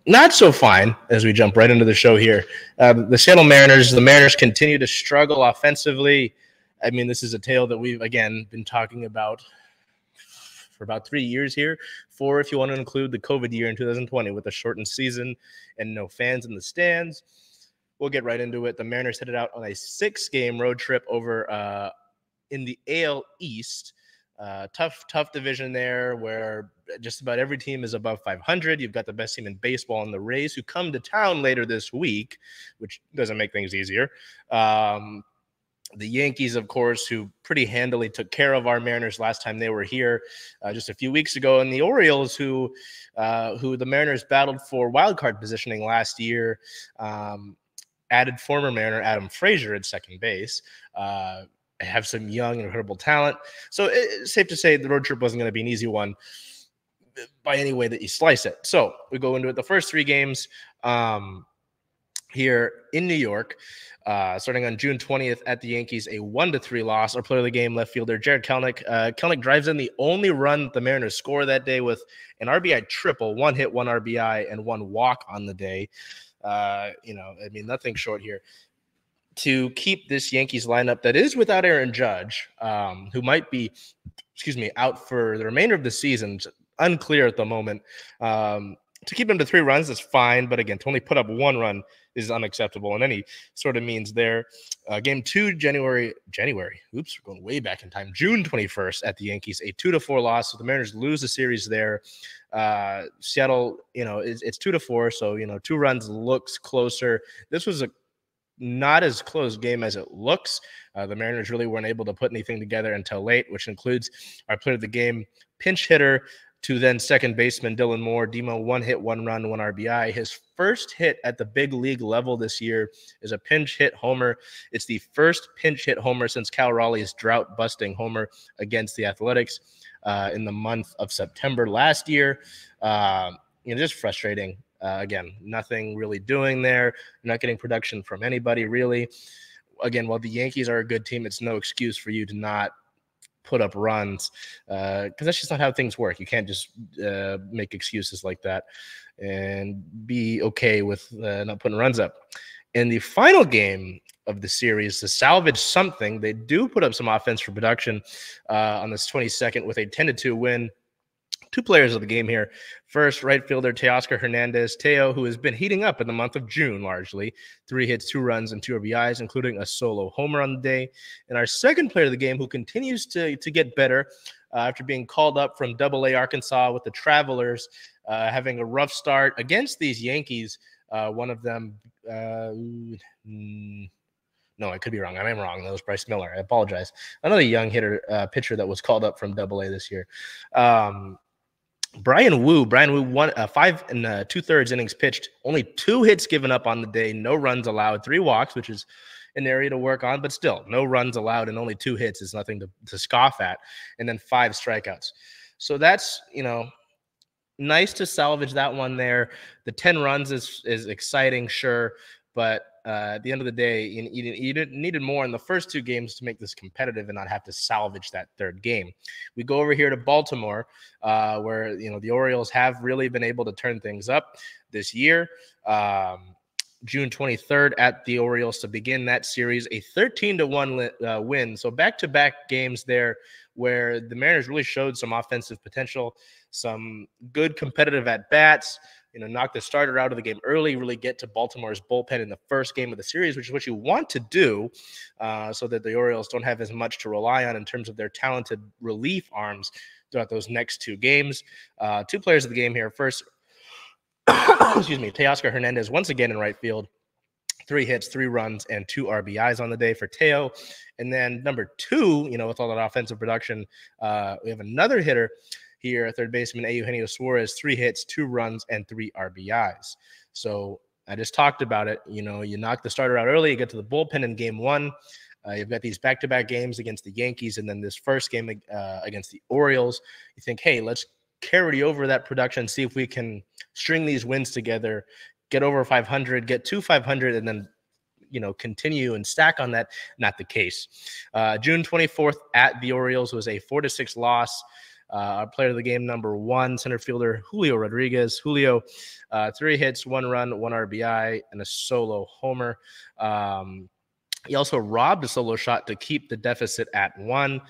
not so fine as we jump right into the show here. The Seattle Mariners, continue to struggle offensively. I mean, this is a tale that we've, again, been talking about for about 3 years here. 4 if you want to include the COVID year in 2020 with a shortened season and no fans in the stands. We'll get right into it. The Mariners headed out on a 6-game road trip over in the AL East. Tough division there where just about every team is above 500. You've got the best team in baseball in the Rays, who come to town later this week, which doesn't make things easier. The Yankees, of course, who pretty handily took care of our Mariners last time they were here just a few weeks ago, and the Orioles, who the Mariners battled for wildcard positioning last year, added former Mariner Adam Frazier at second base. Have some young, incredible talent. So it's safe to say the road trip wasn't going to be an easy one by any way that you slice it. So we go into it. The first 3 games here in New York, starting on June 20th at the Yankees, a 1-3 loss. Our player of the game, left fielder Jared Kelenic. Kelenic drives in the only run the Mariners score that day with an RBI triple, 1 hit, 1 RBI, and 1 walk on the day. Nothing short here to keep this Yankees lineup that is without Aaron Judge, who might be, out for the remainder of the season. Unclear at the moment. To keep him to 3 runs is fine, but again, to only put up 1 run is unacceptable in any sort of means there. Game 2, January. Oops, we're going way back in time. June 21st at the Yankees, a 2-4 loss. So the Mariners lose the series there. Seattle, it's 2-4, so 2 runs looks closer. This was a not as close game as it looks. The Mariners really weren't able to put anything together until late, which includes our player of the game, pinch hitter to then second baseman Dylan Moore. Demo, 1 hit, 1 run, 1 RBI. His first hit at the big league level this year is a pinch hit homer. It's the first pinch hit homer since Cal Raleigh's drought-busting homer against the Athletics in the month of September last year. Just frustrating. Again, nothing really doing there. You're not getting production from anybody, really. Again, while the Yankees are a good team, it's no excuse for you to not put up runs because that's just not how things work. You can't just make excuses like that and be okay with not putting runs up. In the final game of the series, to salvage something, they do put up some offense for production on this 22nd with a 10-2 win. 2 players of the game here. First, right fielder Teoscar Hernandez. Teo, who has been heating up in the month of June largely. 3 hits, 2 runs, and 2 RBIs, including a solo homer on the day. And our second player of the game, who continues to get better after being called up from AA Arkansas with the Travelers, having a rough start against these Yankees. One of them, no, I could be wrong. I am wrong. That was Bryce Miller. I apologize. Another young pitcher that was called up from AA this year. Brian Wu won 5 2/3 innings pitched, only 2 hits given up on the day, no runs allowed, 3 walks, which is an area to work on, but still, no runs allowed and only 2 hits is nothing to scoff at, and then 5 strikeouts. So that's, nice to salvage that one there. The 10 runs is exciting, sure, but at the end of the day, you needed more in the first 2 games to make this competitive and not have to salvage that 3rd game. We go over here to Baltimore, where the Orioles have really been able to turn things up this year. June 23rd at the Orioles to begin that series, a 13-1 win. So back-to-back games there where the Mariners really showed some offensive potential, some good competitive at-bats, knock the starter out of the game early, really get to Baltimore's bullpen in the first game of the series, which is what you want to do so that the Orioles don't have as much to rely on in terms of their talented relief arms throughout those next 2 games. 2 players of the game here. First, Teoscar Hernandez once again in right field. 3 hits, 3 runs, and 2 RBIs on the day for Teo. And then number 2, with all that offensive production, we have another hitter here, third baseman Eugenio Suarez, 3 hits, 2 runs, and 3 RBIs. So I just talked about it. You knock the starter out early, you get to the bullpen in game 1. You've got these back-to-back games against the Yankees, and then this first game against the Orioles. You think, hey, let's carry over that production, see if we can string these wins together, get over 500, get to 500, and then continue and stack on that. Not the case. June 24th at the Orioles was a 4-6 loss. Our player of the game, number 1, center fielder Julio Rodriguez. Julio, 3 hits, 1 run, 1 RBI, and a solo homer. He also robbed a solo shot to keep the deficit at 1.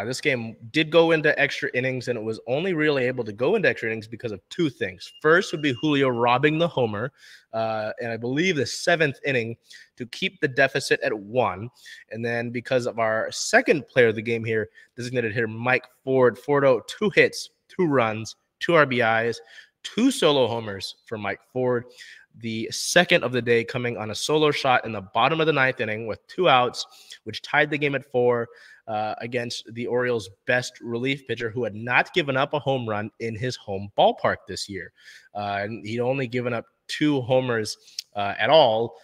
This game did go into extra innings, and it was only really able to go into extra innings because of 2 things. First would be Julio robbing the homer, and I believe the 7th inning to keep the deficit at 1. And then because of our second player of the game here, designated hitter Mike Ford, 2 hits, 2 runs, 2 RBIs, 2 solo homers for Mike Ford. The second of the day coming on a solo shot in the bottom of the 9th inning with 2 outs, which tied the game at 4 against the Orioles' best relief pitcher, who had not given up a home run in his home ballpark this year. And he'd only given up 2 homers at all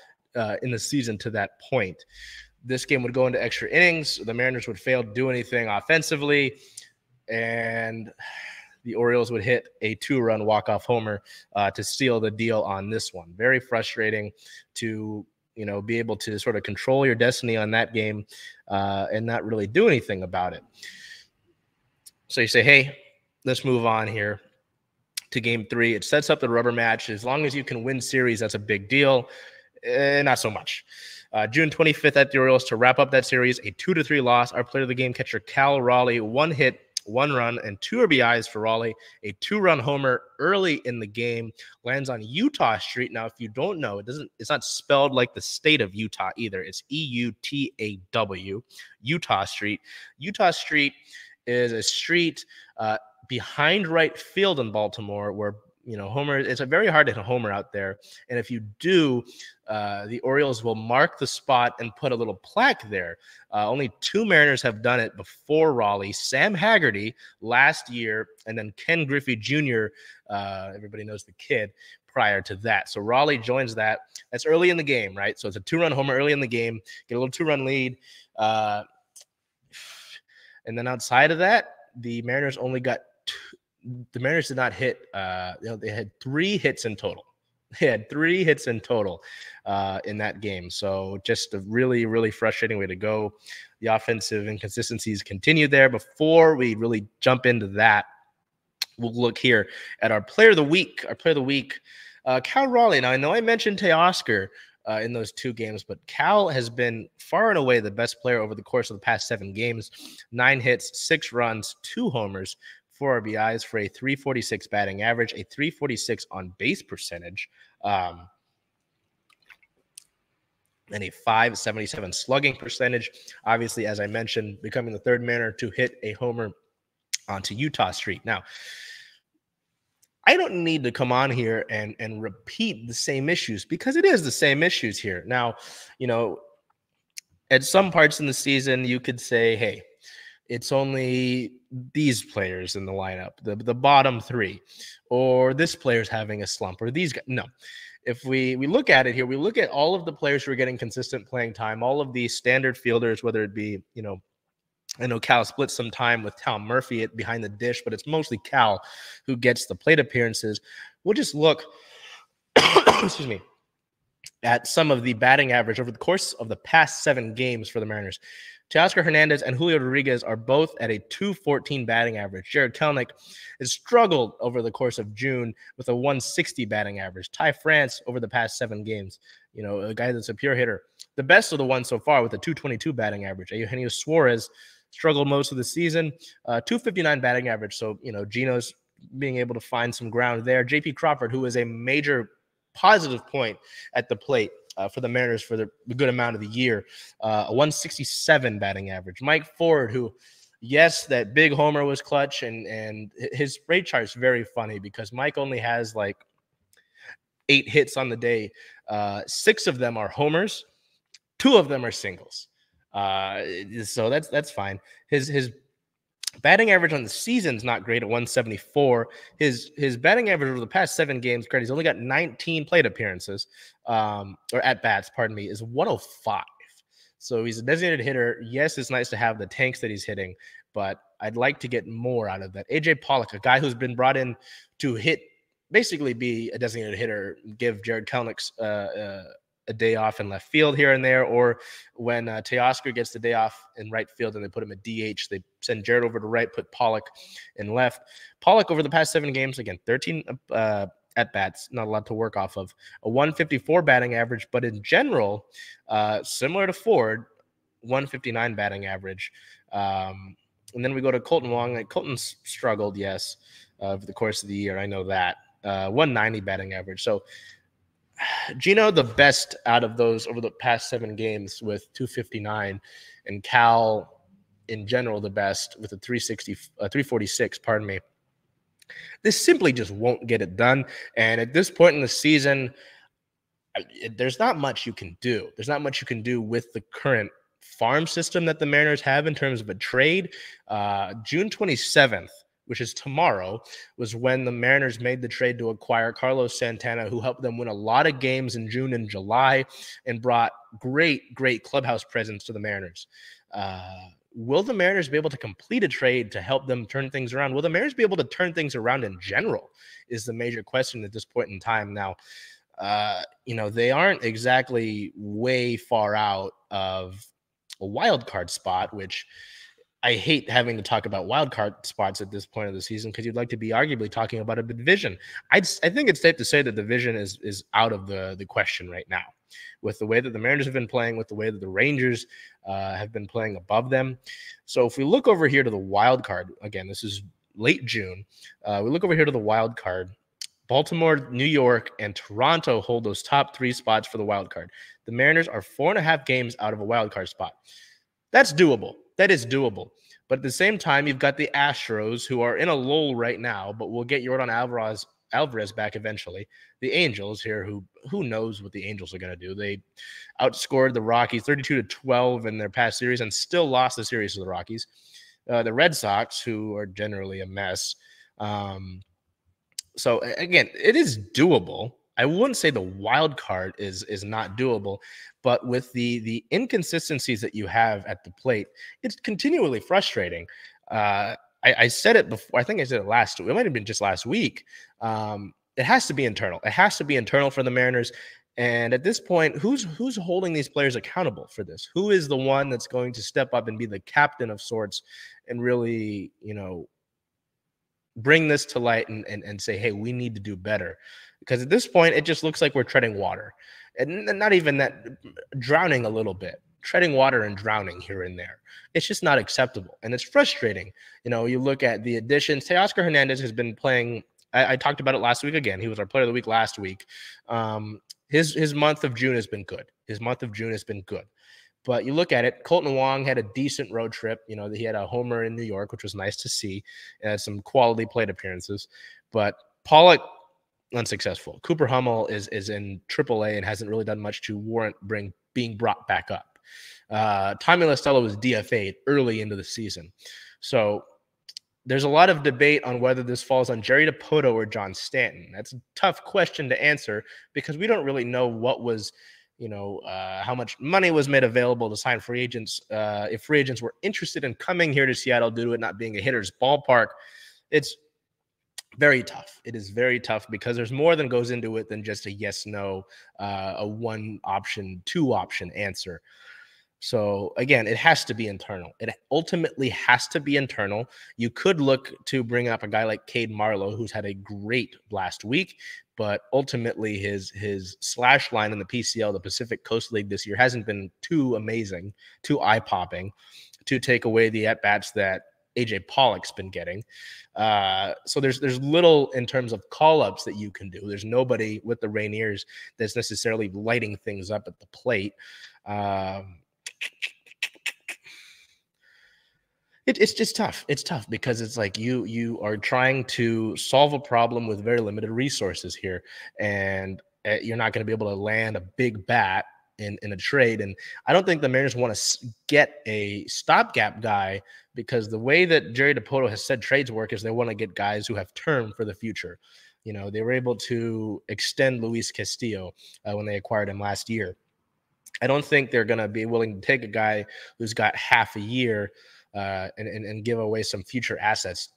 in the season to that point. This game would go into extra innings. The Mariners would fail to do anything offensively, and the Orioles would hit a 2-run walk-off homer to seal the deal on this one. Very frustrating to, be able to sort of control your destiny on that game and not really do anything about it. So you say, hey, let's move on here to game 3. It sets up the rubber match. As long as you can win series, that's a big deal. Not so much. June 25th at the Orioles to wrap up that series, a 2-3 loss. Our player of the game, catcher Cal Raleigh, 1 hit, 1 run, and 2 RBIs for Raleigh. A 2-run homer early in the game, lands on Utah Street. Now, if you don't know, it's not spelled like the state of Utah either. It's EUTAW, Utah Street. Utah Street is a street behind right field in Baltimore where homer, it's a very hard to hit a homer out there. And if you do, the Orioles will mark the spot and put a little plaque there. Only 2 Mariners have done it before Raleigh. Sam Haggerty last year, and then Ken Griffey Jr., everybody knows the kid, prior to that. So Raleigh joins that. That's early in the game, right? So it's a 2-run homer early in the game, get a little 2-run lead. And then outside of that, the Mariners only got 2. The Mariners did not hit. They had 3 hits in total. They had 3 hits in total in that game. So just a really, really frustrating way to go. The offensive inconsistencies continue there. Before we really jump into that, we'll look here at our player of the week. Our player of the week, Cal Raleigh. Now, I know I mentioned Teoscar in those 2 games, but Cal has been far and away the best player over the course of the past 7 games. 9 hits, 6 runs, 2 homers, 4 RBIs for a 346 batting average, a 346 on base percentage, and a 577 slugging percentage. Obviously, as I mentioned, becoming the 3rd Mariner to hit a homer onto Utah Street. Now, I don't need to come on here and repeat the same issues because it is the same issues here. Now, at some parts in the season, you could say, hey, it's only these players in the lineup, the bottom 3, or this player's having a slump, or these guys. No. If we look at it here, we look at all of the players who are getting consistent playing time, all of the standard fielders, whether it be, I know Cal splits some time with Cal Murphy behind the dish, but it's mostly Cal who gets the plate appearances. We'll just look, excuse me, at some of the batting average over the course of the past 7 games for the Mariners. Teoscar Hernandez and Julio Rodriguez are both at a 214 batting average. Jared Kelenic has struggled over the course of June with a 160 batting average. Ty France over the past 7 games, a guy that's a pure hitter. The best of the ones so far with a 222 batting average. Eugenio Suarez struggled most of the season, 259 batting average. So, Gino's being able to find some ground there. J.P. Crawford, who is a major positive point at the plate for the Mariners for the good amount of the year, a 167 batting average. Mike Ford, who, yes, that big homer was clutch, and his rate chart is very funny because Mike only has like 8 hits on the day. 6 of them are homers, 2 of them are singles. So that's fine. His batting average on the season's not great at 174. His batting average over the past 7 games, he's only got 19 plate appearances, or at bats, pardon me, is 105. So he's a designated hitter. Yes, it's nice to have the tanks that he's hitting, but I'd like to get more out of that. AJ Pollock, a guy who's been brought in to hit, basically be a designated hitter, give Jared Kelenic a day off in left field here and there, or when Teoscar gets the day off in right field and they put him at DH, they send Jared over to right, put Pollock in left. Pollock over the past 7 games, again, 13 at bats, not a lot to work off of. A 154 batting average, but in general, similar to Ford, 159 batting average. And then we go to Colton Wong. Like, Colton's struggled, yes, over the course of the year. I know that. 190 batting average. So Gino, the best out of those over the past 7 games with 259, and Cal, in general, the best with a 346, pardon me. This simply just won't get it done. And at this point in the season, there's not much you can do. There's not much you can do with the current farm system that the Mariners have in terms of a trade. June 27th, which is tomorrow, was when the Mariners made the trade to acquire Carlos Santana, who helped them win a lot of games in June and July and brought great clubhouse presence to the Mariners. Will the Mariners be able to complete a trade to help them turn things around? Will the Mariners be able to turn things around in general is the major question at this point in time. Now, they aren't exactly way far out of a wild card spot, which I hate having to talk about wild card spots at this point of the season because you'd like to be arguably talking about a division. I think it's safe to say that the division is out of the question right now, with the way that the Mariners have been playing, with the way that the Rangers have been playing above them. So if we look over here to the wild card, again, this is late June. We look over here to the wild card. Baltimore, New York, and Toronto hold those top 3 spots for the wild card. The Mariners are 4.5 games out of a wild card spot. That's doable. That is doable. But at the same time, you've got the Astros, who are in a lull right now, but we'll get Yordan Alvarez back eventually. The Angels here, who knows what the Angels are going to do. They outscored the Rockies 32-12 in their past series and still lost the series to the Rockies. The Red Sox, who are generally a mess. So again, it is doable. I wouldn't say the wild card is not doable, but with the inconsistencies that you have at the plate, it's continually frustrating. I said it before. I think I said it last week. It might have been just last week. It has to be internal. It has to be internal for the Mariners. And at this point, who's holding these players accountable for this? Who is the one that's going to step up and be the captain of sorts and really, bring this to light and say, hey, we need to do better? Because at this point, it just looks like we're treading water. And not even that, drowning a little bit. Treading water and drowning here and there. It's just not acceptable. And it's frustrating. You look at the additions. Teoscar Hernandez has been playing. I talked about it last week again. He was our player of the week last week. His month of June has been good. But you look at it, Colton Wong had a decent road trip. He had a homer in New York, which was nice to see, and some quality plate appearances. But Pollock, unsuccessful. Cooper Hummel is in AAA and hasn't really done much to warrant being brought back up. Tommy Lastello was DFA'd early into the season. So there's a lot of debate on whether this falls on Jerry Dipoto or John Stanton. That's a tough question to answer because we don't really know what was – how much money was made available to sign free agents. If free agents were interested in coming here to Seattle due to it not being a hitter's ballpark, it's very tough. It is very tough because there's more than goes into it than just a yes, no, a 1 option, 2 option answer. So again, it has to be internal. It ultimately has to be internal. You could look to bring up a guy like Cade Marlowe, who's had a great last week, but ultimately his slash line in the PCL, the Pacific Coast League this year, hasn't been too amazing, too eye-popping to take away the at-bats that AJ Pollock's been getting. So there's little in terms of call-ups that you can do. There's nobody with the Rainiers that's necessarily lighting things up at the plate. It's just tough. It's tough because it's like you are trying to solve a problem with very limited resources here, and you're not going to be able to land a big bat in a trade. And I don't think the Mariners want to get a stopgap guy because the way that Jerry Dipoto has said trades work is they want to get guys who have term for the future. They were able to extend Luis Castillo when they acquired him last year. I don't think they're going to be willing to take a guy who's got half a year and give away some future assets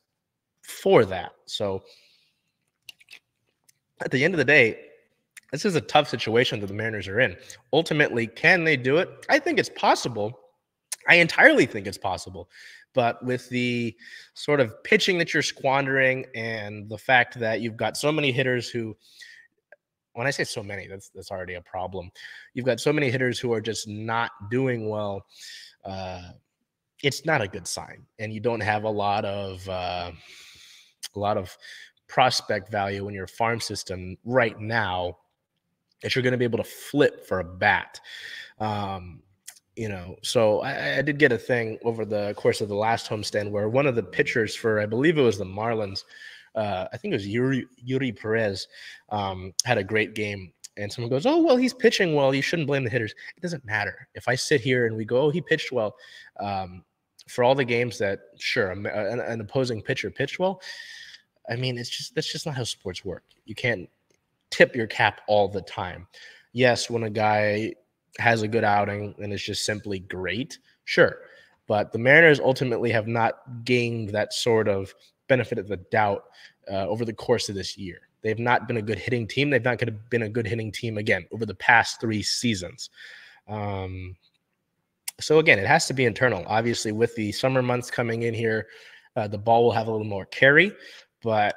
for that. So at the end of the day, this is a tough situation that the Mariners are in. Ultimately, can they do it? I think it's possible. I entirely think it's possible. But with the sort of pitching that you're squandering and the fact that you've got so many hitters who, when I say so many, that's already a problem. You've got so many hitters who are just not doing well. It's not a good sign, and you don't have a lot of prospect value in your farm system right now that you're going to be able to flip for a bat. So I did get a thing over the course of the last homestand where one of the pitchers for, I believe it was the Marlins, I think it was Yuri Perez, had a great game. And someone goes, oh, well, he's pitching well. You shouldn't blame the hitters. It doesn't matter. If I sit here and we go, oh, he pitched well, for all the games that, sure, an opposing pitcher pitched well, I mean, that's just not how sports work. You can't tip your cap all the time. Yes, when a guy has a good outing and is just simply great, sure. But the Mariners ultimately have not gained that sort of benefit of the doubt over the course of this year. They've not been a good hitting team. They've not been a good hitting team again over the past 3 seasons. So again, it has to be internal. Obviously, with the summer months coming in here, the ball will have a little more carry. But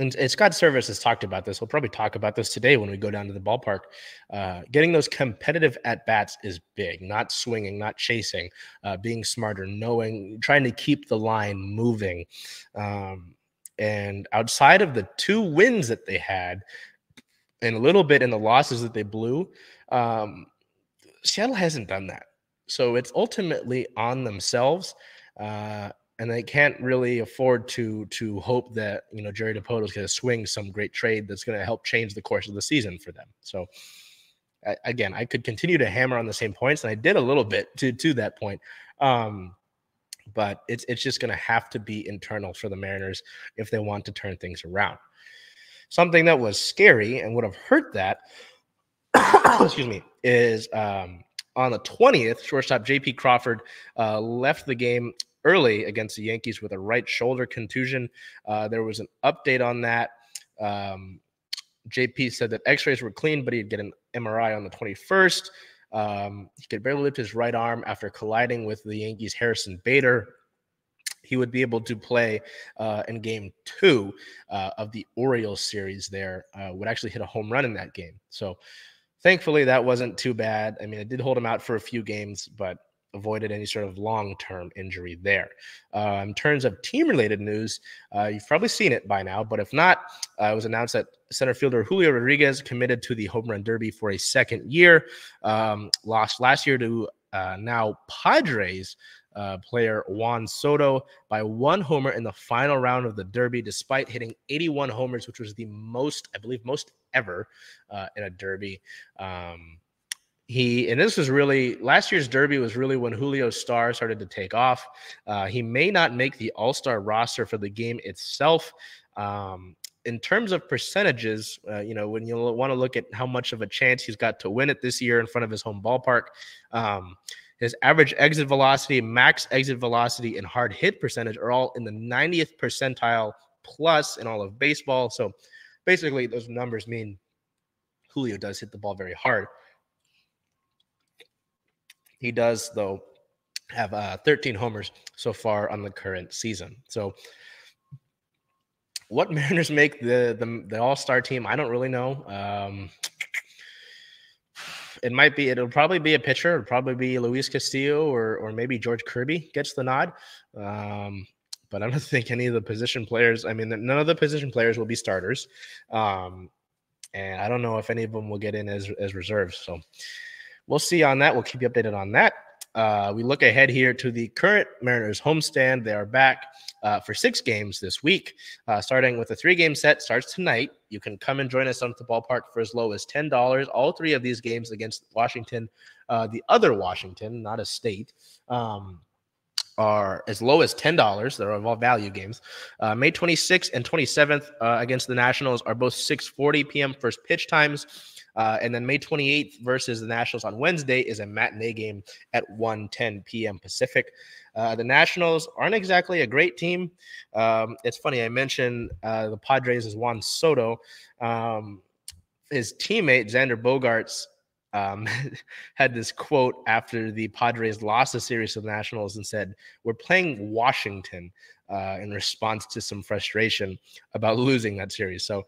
and Scott Service has talked about this. We'll probably talk about this today when we go down to the ballpark. Getting those competitive at-bats is big, not swinging, not chasing, being smarter, trying to keep the line moving. And outside of the 2 wins that they had and a little bit in the losses that they blew, Seattle hasn't done that. So it's ultimately on themselves. And they can't really afford to hope that, Jerry Dipoto is going to swing some great trade that's going to help change the course of the season for them. So again, I could continue to hammer on the same points, and I did a little bit to that point. But it's just going to have to be internal for the Mariners if they want to turn things around. Something that was scary and would have hurt that, excuse me, is on the 20th, shortstop J.P. Crawford left the game early against the Yankees with a right shoulder contusion. There was an update on that. JP said that x-rays were clean, but he'd get an MRI on the 21st. He could barely lift his right arm after colliding with the Yankees' Harrison Bader. He would be able to play in game 2 of the Orioles series there, would actually hit a home run in that game. So thankfully, that wasn't too bad. I mean, it did hold him out for a few games, but avoided any sort of long-term injury there. In terms of team-related news, you've probably seen it by now, but if not, it was announced that center fielder Julio Rodriguez committed to the Home Run Derby for a second year. Lost last year to now Padres player Juan Soto by 1 homer in the final round of the Derby, despite hitting 81 homers, which was the most, I believe, most ever in a Derby. This was really, last year's Derby was really when Julio's star started to take off. He may not make the all-star roster for the game itself. In terms of percentages, when you want to look at how much of a chance he's got to win it this year in front of his home ballpark, his average exit velocity, max exit velocity, and hard hit percentage are all in the 90th percentile plus in all of baseball. So basically, those numbers mean Julio does hit the ball very hard. He does, though, have 13 homers so far on the current season. So what Mariners make the all-star team, I don't really know. It'll probably be a pitcher. It'll probably be Luis Castillo or maybe George Kirby gets the nod. But I don't think any of the position players, none of the position players will be starters. And I don't know if any of them will get in as reserves. So we'll see on that. We'll keep you updated on that. We look ahead here to the current Mariners homestand. They are back for 6 games this week, starting with a 3-game set. Starts tonight. You can come and join us on the ballpark for as low as $10. All 3 of these games against Washington, the other Washington, not a state, are as low as $10. They're all value games. May 26th and 27th against the Nationals are both 6:40 p.m. first pitch times. And then May 28th versus the Nationals on Wednesday is a matinee game at 1:10 p.m. Pacific. The Nationals aren't exactly a great team. It's funny, I mentioned the Padres as Juan Soto. his teammate Xander Bogaerts had this quote after the Padres lost the series to the Nationals and said, "We're playing Washington," in response to some frustration about losing that series. So,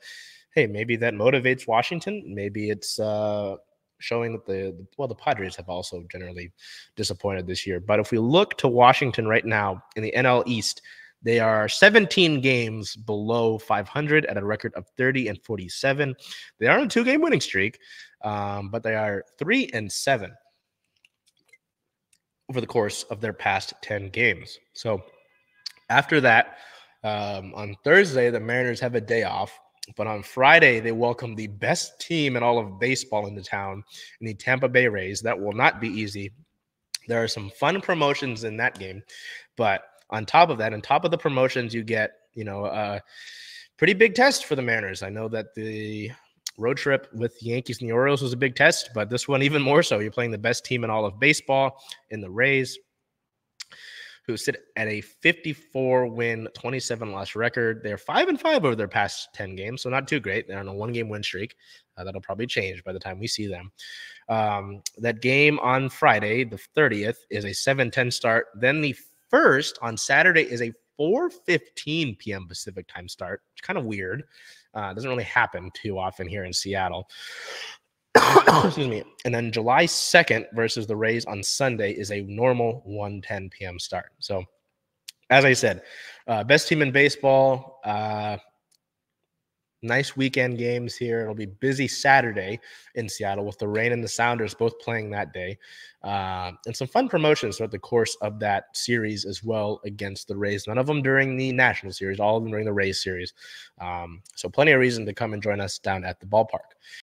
hey, maybe that motivates Washington. Maybe it's showing that the Padres have also generally disappointed this year. But if we look to Washington right now in the NL East, they are 17 games below 500 at a record of 30-47. They are on a 2-game winning streak, but they are 3-7 over the course of their past 10 games. So after that, on Thursday, the Mariners have a day off. But on Friday, they welcome the best team in all of baseball into town in the Tampa Bay Rays. That will not be easy. There are some fun promotions in that game. But on top of that, on top of the promotions, you get, a pretty big test for the Mariners. I know that the road trip with the Yankees and the Orioles was a big test, but this one even more so. You're playing the best team in all of baseball in the Rays, who sit at a 54-win, 27-loss record. They're 5-5 over their past 10 games, so not too great. They're on a 1-game win streak. That'll probably change by the time we see them. That game on Friday, the 30th, is a 7:10 start. Then the first on Saturday is a 4:15 p.m. Pacific time start. It's kind of weird. Doesn't really happen too often here in Seattle. Excuse me. And then July 2nd versus the Rays on Sunday is a normal 1:10 p.m. start. So, as I said, best team in baseball. Nice weekend games here. It'll be busy Saturday in Seattle with the Rain and the Sounders both playing that day. And some fun promotions throughout the course of that series as well against the Rays. None of them during the National Series, all of them during the Rays series. So plenty of reason to come and join us down at the ballpark.